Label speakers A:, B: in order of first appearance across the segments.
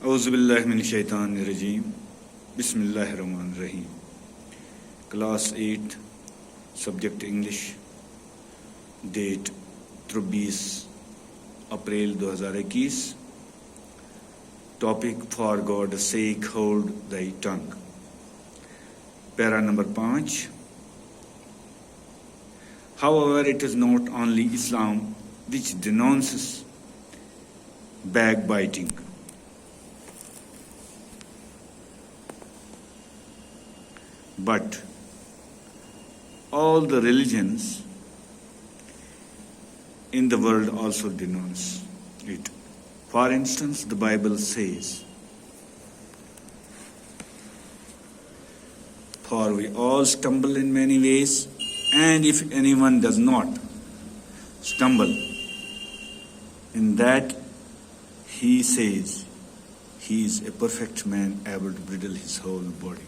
A: اعوذ باللہ من الشیطان الرجیم بسم اللہ الرحمن الرحیم class 8 subject English date 23 April 2021 topic for God sake hold thy tongue para number 5 However, it is not only Islam which denounces backbiting. But all the religions in the world also denounce it. For instance, the Bible says, "For we all stumble in many ways, and if anyone does not stumble in that, he says he is a perfect man, able to bridle his whole body."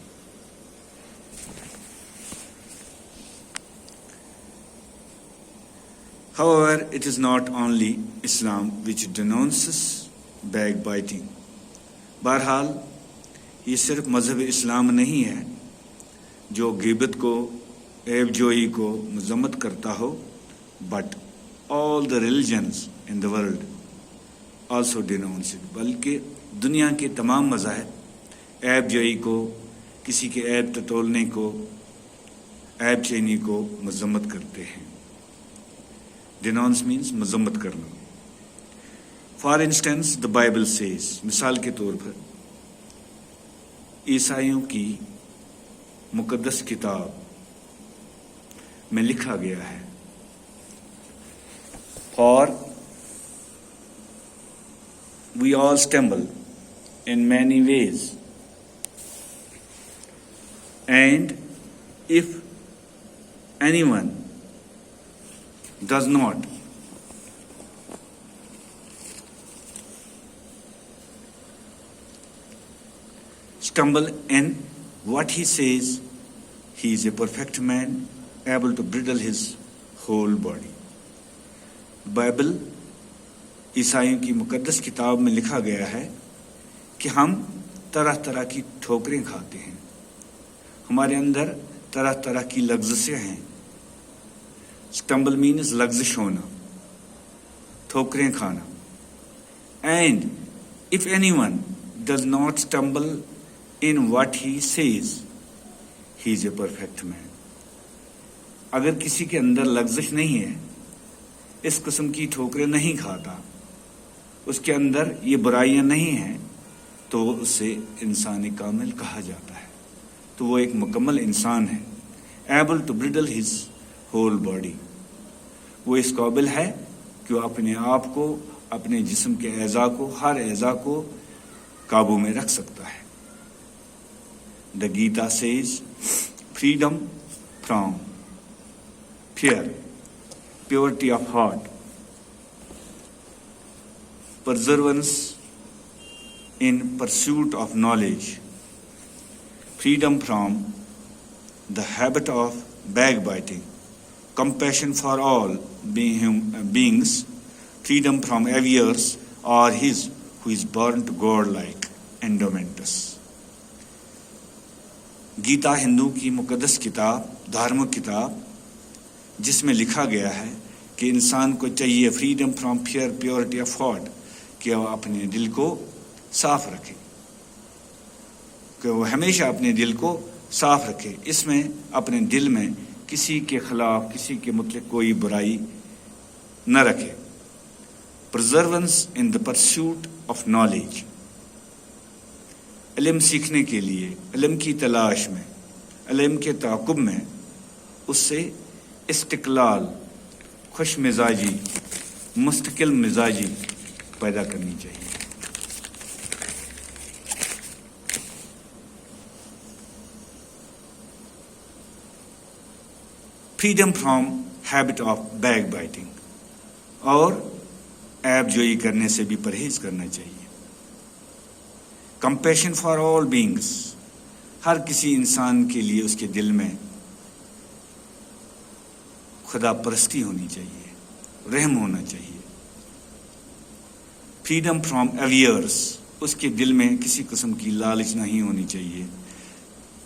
A: However, it is not only Islam which denounces backbiting. بہرحال یہ صرف مذہب اسلام نہیں ہے جو غیبت کو، عیب جوئی کو مذمت کرتا ہو، but all the religions in the world also denounce it, بلکہ دنیا کے تمام مذاہب عیب جوئی کو، کسی کے عیب ٹٹولنے کو، عیب چینی کو مذمت کرتے ہیں. ڈیناؤنس مینس مذمت کرنا. For instance the Bible says, مثال کے طور پر عیسائیوں کی مقدس کتاب میں لکھا گیا ہے، For we all stumble in many ways, and if anyone does not stumble in what he says, he is a perfect man, able to bridle his whole body. Bible عیسائیوں کی مقدس کتاب میں لکھا گیا ہے کہ ہم طرح طرح کی ٹھوکریں کھاتے ہیں، ہمارے اندر طرح طرح کی لغزشیں ہیں. اسٹمبل مینز لغزش ہونا، ٹھوکریں کھانا. And if anyone does not stumble in what he says, he is a perfect man. اگر کسی کے اندر لغزش نہیں ہے، اس قسم کی ٹھوکریں نہیں کھاتا، اس کے اندر یہ برائیاں نہیں ہیں، تو اسے انسان کامل کہا جاتا ہے. تو وہ ایک مکمل انسان ہے. Able to bridle his whole body, وہ اس قابل ہے کہ وہ اپنے آپ کو، اپنے جسم کے اعضاء کو، ہر اعضاء کو قابو میں رکھ سکتا ہے. The Gita says freedom from fear, purity of heart, perseverance in pursuit of knowledge, freedom from the habit of backbiting, compassion for all beings, freedom from avarice or his who is born to God-like endowments. Gita Hindu کی مقدس کتاب، دھارمک کتاب، جس میں لکھا گیا ہے کہ انسان کو چاہیے freedom from fear, purity of heart, کہ وہ اپنے دل کو صاف رکھے، کہ وہ ہمیشہ اپنے دل کو صاف رکھے. اس میں اپنے دل میں کسی کے خلاف، کسی کے متعلق کوئی برائی نہ رکھے. پرزرونس ان دا پرسوٹ آف نالج، علم سیکھنے کے لیے، علم کی تلاش میں، علم کے تعاقب میں اس سے استقلال، خوش مزاجی، مستقل مزاجی پیدا کرنی چاہیے. Freedom from habit of back biting, اور عیب جوئی کرنے سے بھی پرہیز کرنا چاہیے. کمپیشن فار آل بینگس، ہر کسی انسان کے لیے اس کے دل میں خدا پرستی ہونی چاہیے، رحم ہونا چاہیے. فریڈم فرام اویئرس، اس کے دل میں کسی قسم کی لالچ نہیں ہونی چاہیے,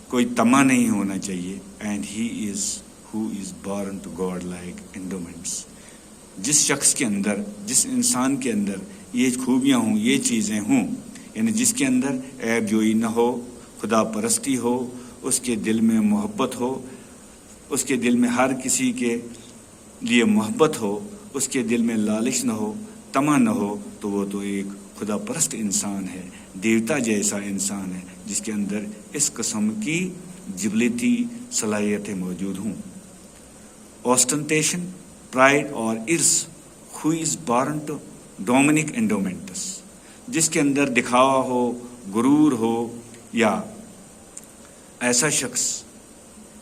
A: کوئی طمع نہیں ہونا چاہیے. And he is who is born to God like endowments. جس شخص کے اندر, جس انسان کے اندر یہ خوبیاں ہوں, یہ چیزیں ہوں, یعنی جس کے اندر عیب جوئی نہ ہو, خدا پرستی ہو, اس کے دل میں محبت ہو, اس کے دل میں ہر کسی کے لیے محبت ہو, اس کے دل میں لالچ نہ ہو, طمع نہ ہو, تو وہ تو ایک خدا پرست انسان ہے, دیوتا جیسا انسان ہے, جس کے اندر اس قسم کی جبلتی صلاحیتیں موجود ہوں. Ostentation, pride or ارس, who is born to Dominic endowments, جس کے اندر دکھاوا ہو, غرور ہو, یا ایسا شخص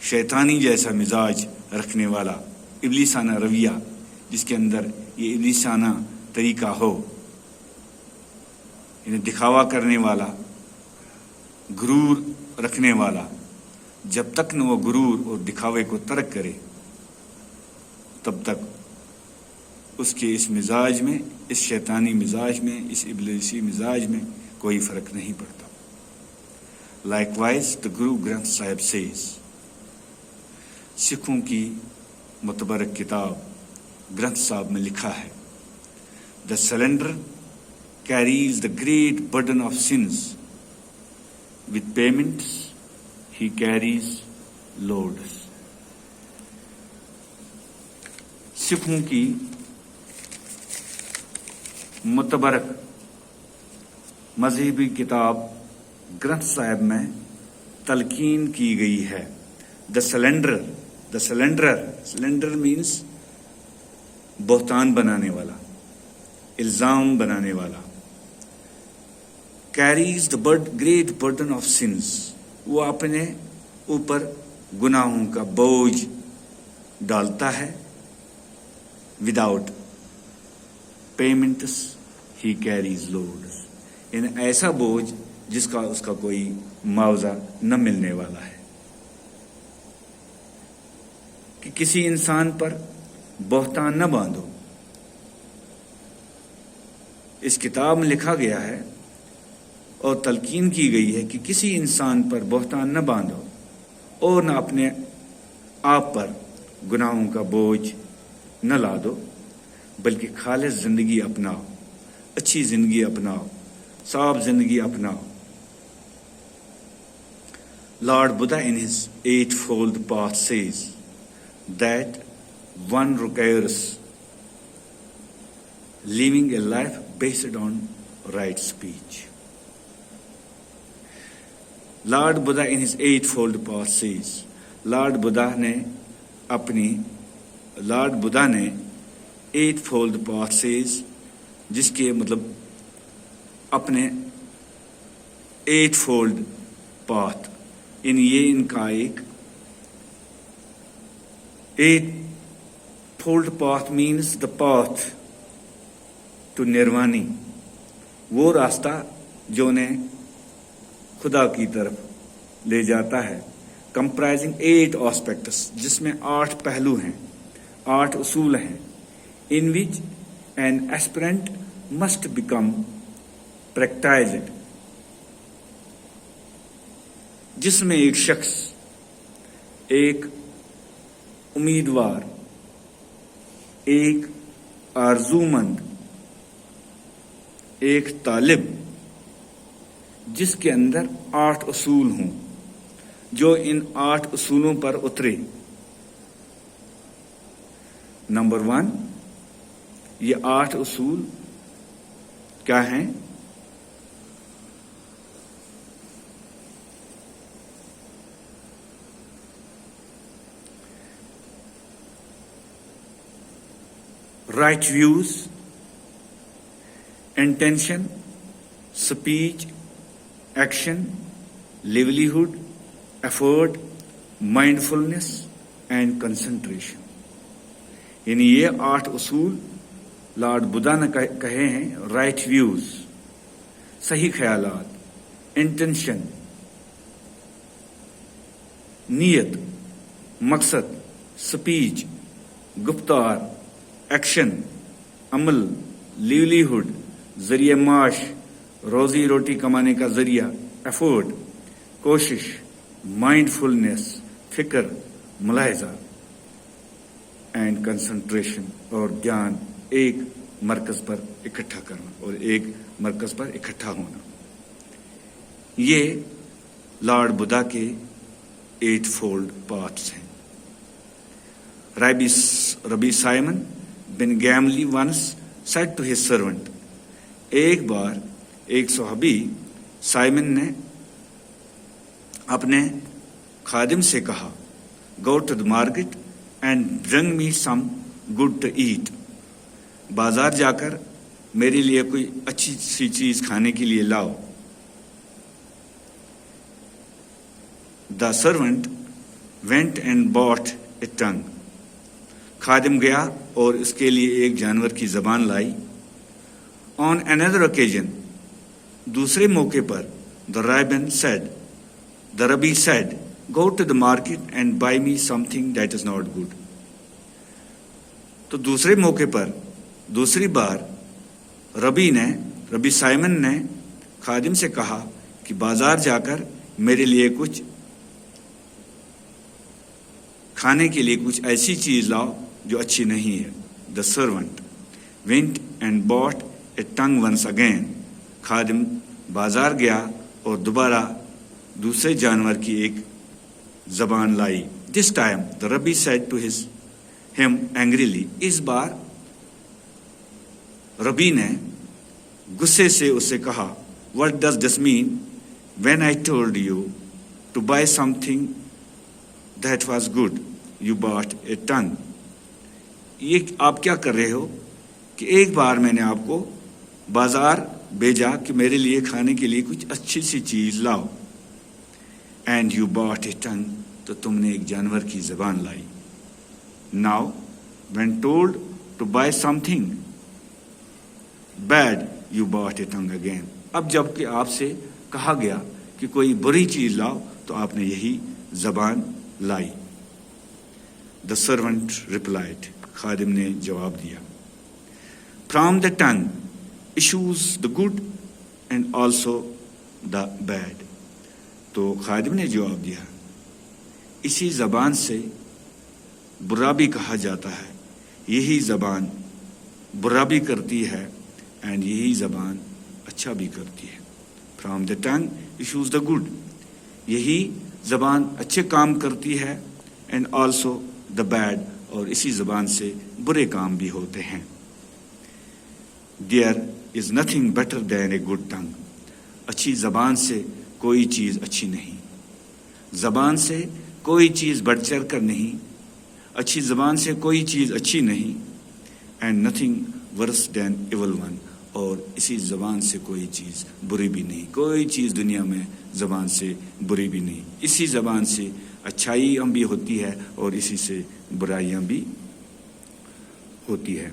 A: شیطانی جیسا مزاج رکھنے والا, ابلیسانہ رویہ, جس کے اندر یہ ابلیسانہ طریقہ ہو, یعنی دکھاوا کرنے والا, غرور رکھنے والا, جب تک نہ وہ غرور اور دکھاوے کو ترک کرے تب تک اس کے اس مزاج میں, اس شیطانی مزاج میں, اس ابلیسی مزاج میں کوئی فرق نہیں پڑتا. Likewise, the Guru Granth Sahib says, سکھوں کی متبرک کتاب گرنتھ صاحب میں لکھا ہے, The cylinder carries the great burden of sins. With payments, he carries loads. سکھوں کی متبرک مذہبی کتاب گرنتھ صاحب میں تلقین کی گئی ہے. The cylinder means بہتان بنانے والا, الزام بنانے والا. Carries the great burden of sins, وہ اپنے اوپر گناہوں کا بوجھ ڈالتا ہے. Without payments, he carries loads, یعنی ایسا بوجھ جس کا اس کا کوئی معاوضہ نہ ملنے والا ہے. کہ کسی انسان پر بہتان نہ باندھو. اس کتاب میں لکھا گیا ہے اور تلقین کی گئی ہے کہ کسی انسان پر بہتان نہ باندھو اور نہ اپنے آپ پر گناہوں کا بوجھ نہ لا دو, بلکہ خالص زندگی اپناؤ, اچھی زندگی اپناؤ, صاف زندگی اپناؤ. Lord Buddha in his eightfold path says that one requires living a life based on right speech. Lord Buddha in his eightfold path says, Lord Buddha نے ایٹ فولڈ پاتھ سیز, جس کے مطلب اپنے ایٹ فولڈ پاتھ, یہ ان کا ایک eight fold path means the path to nirvana, وہ راستہ جو انہیں خدا کی طرف لے جاتا ہے. کمپرائزنگ 8 آسپیکٹس, جس میں 8 پہلو ہیں, 8 اصول ہیں, in which an aspirant must become practiced, جس میں ایک شخص, ایک امیدوار, ایک آرزومند, ایک طالب, جس کے اندر 8 اصول ہوں, جو ان 8 اصولوں پر اترے. نمبر 1, یہ 8 اصول کیا ہیں؟ Right views, intention, speech, action, livelihood, effort, mindfulness and concentration. یعنی یہ 8 اصول لارڈ بدھا نے کہے ہیں. رائٹ ویوز, صحیح خیالات, انٹینشن, نیت, مقصد, سپیچ, گفتار, ایکشن, عمل, لیولیہڈ, ذریعہ معاش, روزی روٹی کمانے کا ذریعہ، ایفورٹ، کوشش، مائنڈ فلنس، فکر، ملاحظہ، اینڈ کنسنٹریشن، اور گیان ایک مرکز پر اکٹھا کرنا اور ایک مرکز پر اکٹھا ہونا. یہ لارڈ بدھا کے 8 فولڈ پاتھس ہیں. Rabbi Simon ben Gamaliel once said to his servant. ایک بار ایک صحابی سائمن نے اپنے خادم سے کہا، go to the market and bring me some good to eat. بازار جا کر میرے لیے کوئی اچھی سی چیز کھانے کے لیے لاؤ. دا servant went and Bat a ٹنگ. خادم گیا اور اس کے لیے ایک جانور کی زبان لائی. آن another occasion، دوسرے موقع پر، the rabbi said, go to the market and buy me something that is not good. تو دوسرے موقع پر، دوسری بار ربی سائمن نے خادم سے کہا کہ بازار جا کر میرے لیے کچھ کھانے کے لیے کچھ ایسی چیز لاؤ جو اچھی نہیں ہے. The servant went and bought a tongue once again. خادم بازار گیا اور دوبارہ دوسرے جانور کی ایک زبان لائی. This time the rabbi said to him angrily. اس بار ربی نے غصے سے اسے کہا، What does this mean? When I told you to buy something that was good, you bought a tongue. یہ آپ کیا کر رہے ہو کہ ایک بار میں نے آپ کو بازار بھیجا کہ میرے لیے کھانے کے لیے کچھ اچھی سی چیز لاؤ. اینڈ یو باٹ اے ٹنگ، تو تم نے ایک جانور کی زبان لائی. Now when told to buy something bad you bought a tongue again. اب جب کہ آپ سے کہا گیا کہ کوئی بری چیز لاؤ تو آپ نے یہی زبان لائی. دا سرونٹ ریپلائڈ. خادم نے جواب دیا، from the tongue issues the good and also the bad. تو خادم نے جواب دیا، اسی زبان سے برا بھی کہا جاتا ہے، یہی زبان برا بھی کرتی ہے اینڈ یہی زبان اچھا بھی کرتی ہے. From the tongue issues the good, یہی زبان اچھے کام کرتی ہے، اینڈ آلسو دا بیڈ، اور اسی زبان سے برے کام بھی ہوتے ہیں. There is nothing better than a good tongue. اچھی زبان سے کوئی چیز اچھی نہیں، زبان سے کوئی چیز بڑھ چڑھ کر نہیں، اچھی زبان سے کوئی چیز اچھی نہیں. And nothing worse than evil one. اور اسی زبان سے کوئی چیز بری بھی نہیں، کوئی چیز دنیا میں زبان سے بری بھی نہیں. اسی زبان سے اچھائیاں بھی ہوتی ہے اور اسی سے برائیاں بھی ہوتی ہے.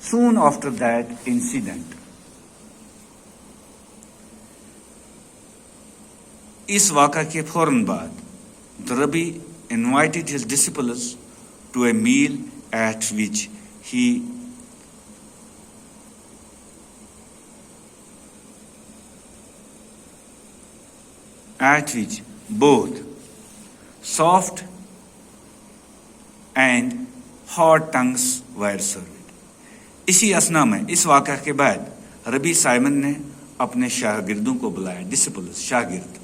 A: Soon after that incident, اس واقعہ کے فوراً بعد the Rabbi invited his disciples to a meal at which both soft and hard tongues were served. اسی اسنا میں، اس واقعہ کے بعد ربی سائمن نے اپنے شاگردوں کو بلایا، ڈسپلز، شاگرد،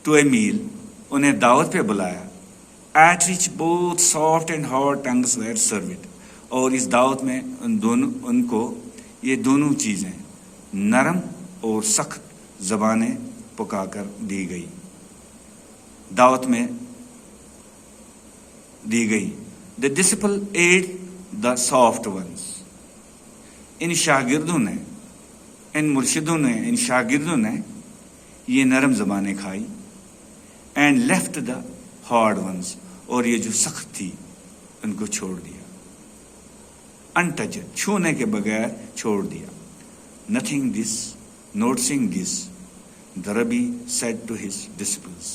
A: ٹو اے میل، انہیں دعوت پہ بلایا، at which both soft and hard tongues were served, اور اس دعوت میں ان کو یہ دونوں چیزیں نرم اور سخت زبانیں پکا کر دی گئی، دعوت میں دی گئی. The disciple ate the soft ones. ان شاگردوں نے، ان مرشدوں نے، ان شاگردوں نے یہ نرم زبانیں کھائی. And left the hard ones. اور یہ جو سخت تھی ان کو چھوڑ دیا. Untouched، چھونے کے بغیر چھوڑ دیا. Noticing this, The Rabbi said to his disciples,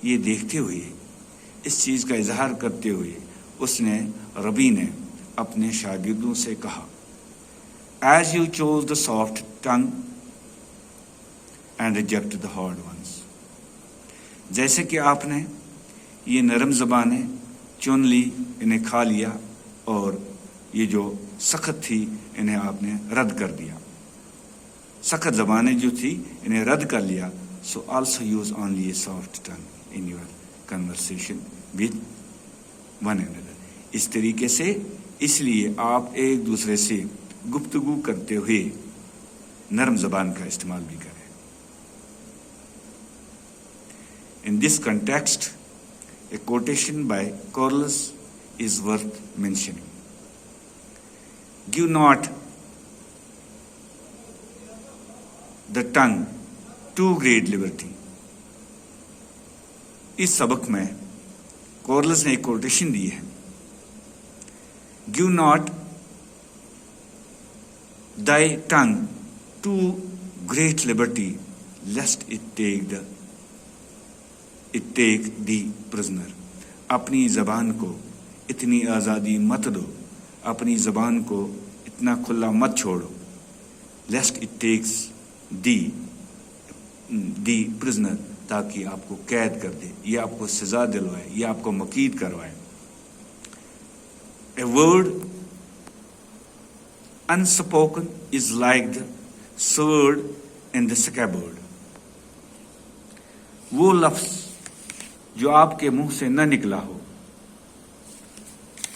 A: یہ دیکھتے ہوئے, اس چیز کا اظہار کرتے ہوئے اس نے ربی نے اپنے شاگردوں سے کہا, As you chose the soft tongue and rejected the hard ones. جیسے کہ آپ نے یہ نرم زبانیں چن لی, انہیں کھا لیا, اور یہ جو سخت تھی انہیں آپ نے رد کر دیا. سخت زبانیں جو تھی انہیں رد کر لیا. So also use only a soft tongue in your conversation with one another. اس طریقے سے, اس لیے آپ ایک دوسرے سے گفتگو کرتے ہوئے نرم زبان کا استعمال بھی کریں. In this context, a quotation by Corliss is worth mentioning. Give not the tongue too great liberty. اس سبق میں کورلس نے ایک کوٹیشن دی ہے. Give not thy tongue too great liberty, lest it take thee prisoner. اپنی زبان کو اتنی آزادی مت دو, اپنی زبان کو اتنا کھلا مت چھوڑو, lest it takes thee prisoner, تاکہ آپ کو قید کر دے, یہ آپ کو سزا دلوائے, یہ آپ کو مقید کروائے. A word unspoken is like the sword in the scabbard. وہ لفظ جو آپ کے منہ سے نہ نکلا ہو,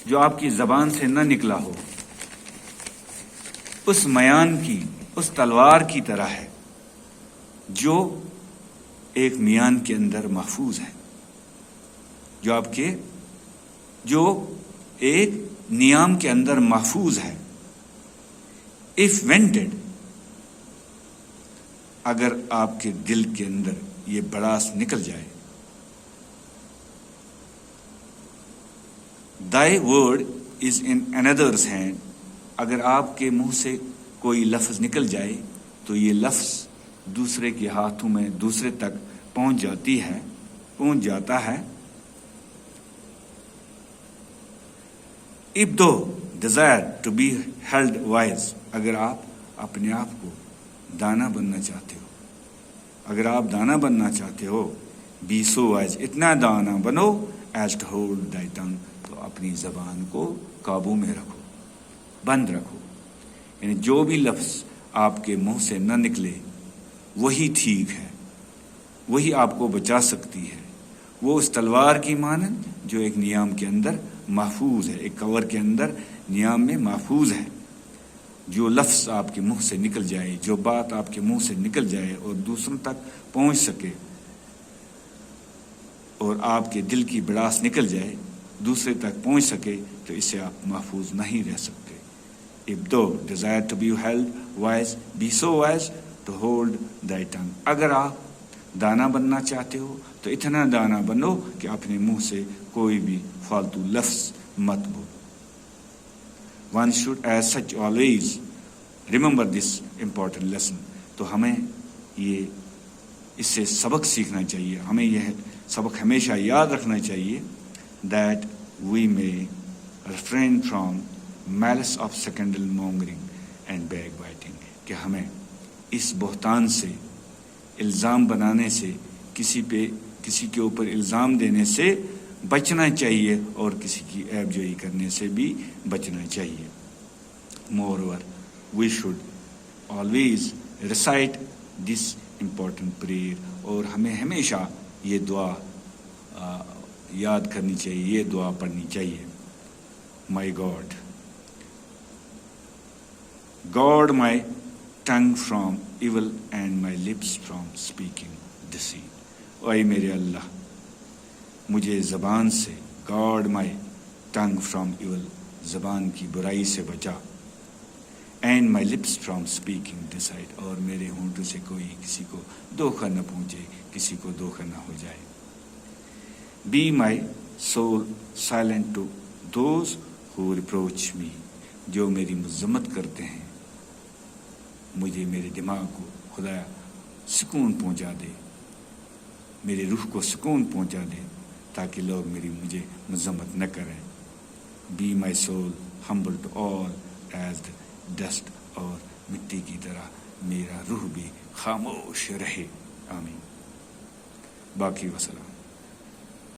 A: جو آپ کی زبان سے نہ نکلا ہو, اس میان کی, اس تلوار کی طرح ہے جو ایک میان کے اندر محفوظ ہے, جو ایک نیام کے اندر محفوظ ہے. If vented, اگر آپ کے دل کے اندر یہ بڑاس نکل جائے. Thy word is in another's hand. اگر آپ کے منہ سے کوئی لفظ نکل جائے تو یہ لفظ دوسرے کے ہاتھوں میں دوسرے تک پہنچ جاتا ہے. If thou desire to be held wise, اگر آپ اپنے آپ کو دانا بننا چاہتے ہو, اگر آپ دانا بننا چاہتے ہو, be so wise, اتنا دانا بنو, as to hold thy tongue, تو اپنی زبان کو قابو میں رکھو, بند رکھو. یعنی جو بھی لفظ آپ کے منہ سے نہ نکلے وہی ٹھیک ہے, وہی آپ کو بچا سکتی ہے. وہ اس تلوار کی مانند جو ایک نیام کے اندر محفوظ ہے, ایک کور کے اندر نیام میں محفوظ ہے. جو لفظ آپ کے منہ سے نکل جائے, جو بات آپ کے منہ سے نکل جائے اور دوسروں تک پہنچ سکے, اور آپ کے دل کی بڑاس نکل جائے, دوسرے تک پہنچ سکے, تو اس سے آپ محفوظ نہیں رہ سکتے. If thou desire to be held wise, be so wise to hold thy tongue. اگر آپ دانا بننا چاہتے ہو تو اتنا دانا بنو کہ اپنے منہ سے کوئی بھی فالتو لفظ مت بولو. One should as such always remember this important lesson. تو ہمیں اس سے سبق سیکھنا چاہیے, ہمیں یہ سبق ہمیشہ یاد رکھنا چاہیے, that we may refrain from malice of scandal mongering and backbiting. کہ ہمیں اس بہتان سے, الزام بنانے سے, کسی کے اوپر الزام دینے سے بچنا چاہیے, اور کسی کی عیب جوئی کرنے سے بھی بچنا چاہیے. Moreover, we should always recite this important prayer. اور ہمیں ہمیشہ یہ دعا یاد کرنی چاہیے, یہ دعا پڑھنی چاہیے. My God, my tongue from evil and my lips from speaking deceit. اے میرے اللہ, مجھے زبان سے, God my tongue from evil, زبان کی برائی سے بچا, and my lips from speaking deceit, اور میرے ہونٹوں سے کوئی کسی کو دھوکہ نہ پہنچے, کسی کو دھوکہ نہ ہو جائے. Be my soul silent to those who reproach me. جو میری مذمت کرتے ہیں, مجھے, میرے دماغ کو خدایا سکون پہنچا دے، میری روح کو سکون پہنچا دے، تاکہ لوگ مجھے مذمت نہ کریں. Be my soul humble to all as the dust, اور مٹی کی طرح میرا روح بھی خاموش رہے. آمین. باقی وسلام.